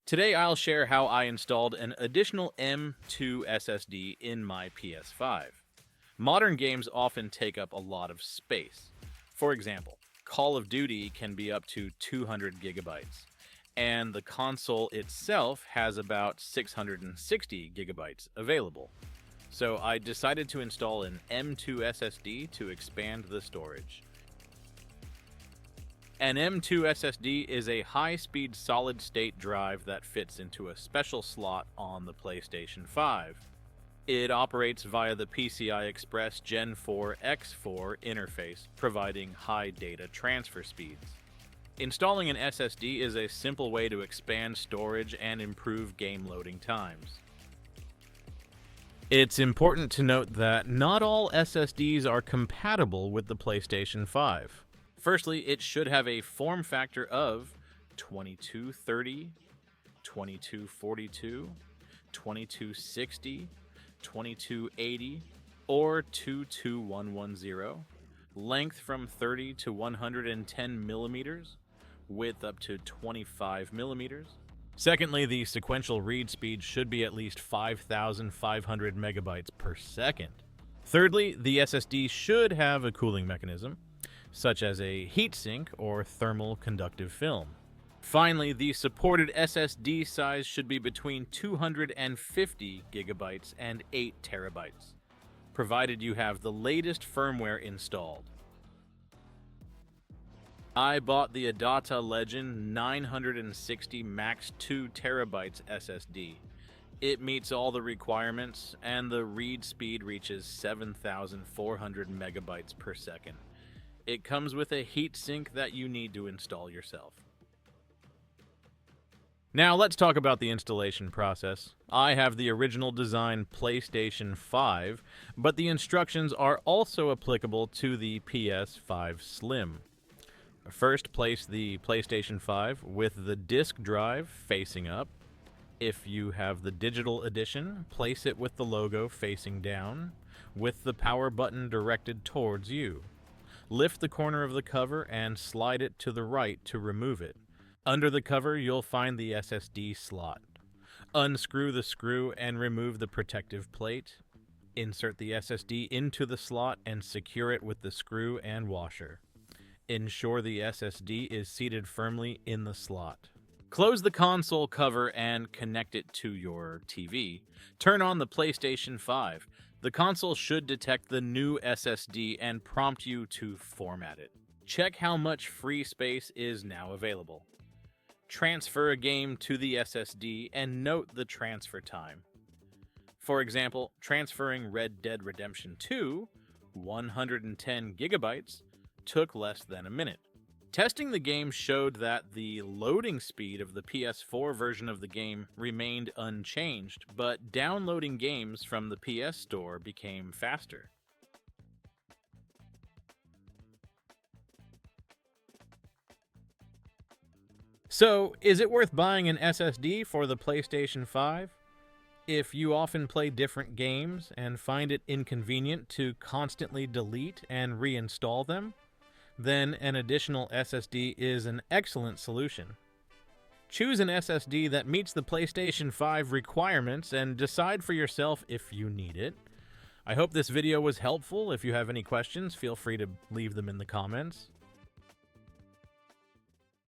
Today I'll share how I installed an additional M.2 SSD in my PS5. Modern games often take up a lot of space. For example, Call of Duty can be up to 200 gigabytes, and the console itself has about 660 gigabytes available. So I decided to install an M.2 SSD to expand the storage. An M.2 SSD is a high-speed solid-state drive that fits into a special slot on the PlayStation 5. It operates via the PCI Express Gen 4 X4 interface, providing high data transfer speeds. Installing an SSD is a simple way to expand storage and improve game loading times. It's important to note that not all SSDs are compatible with the PlayStation 5. Firstly, it should have a form factor of 2230, 2242, 2260, 2280, or 22110, length from 30 to 110 millimeters, width up to 25 millimeters. Secondly, the sequential read speed should be at least 5,500 megabytes per second. Thirdly, the SSD should have a cooling mechanism, such as a heatsink or thermal conductive film. Finally, the supported SSD size should be between 250 gigabytes and 8 terabytes, provided you have the latest firmware installed. I bought the Adata Legend 960 Max 2 terabytes SSD. It meets all the requirements, and the read speed reaches 7,400 megabytes per second. It comes with a heatsink that you need to install yourself. Now let's talk about the installation process. I have the original design PlayStation 5, but the instructions are also applicable to the PS5 Slim. First, place the PlayStation 5 with the disk drive facing up. If you have the digital edition, place it with the logo facing down, with the power button directed towards you. Lift the corner of the cover and slide it to the right to remove it. Under the cover, you'll find the SSD slot. Unscrew the screw and remove the protective plate. Insert the SSD into the slot and secure it with the screw and washer. Ensure the SSD is seated firmly in the slot. Close the console cover and connect it to your TV. Turn on the PlayStation 5. The console should detect the new SSD and prompt you to format it. Check how much free space is now available. Transfer a game to the SSD and note the transfer time. For example, transferring Red Dead Redemption 2, 110 gigabytes, took less than a minute. Testing the game showed that the loading speed of the PS4 version of the game remained unchanged, but downloading games from the PS Store became faster. So, is it worth buying an SSD for the PlayStation 5? If you often play different games and find it inconvenient to constantly delete and reinstall them, then an additional SSD is an excellent solution. Choose an SSD that meets the PlayStation 5 requirements and decide for yourself if you need it. I hope this video was helpful. If you have any questions, feel free to leave them in the comments.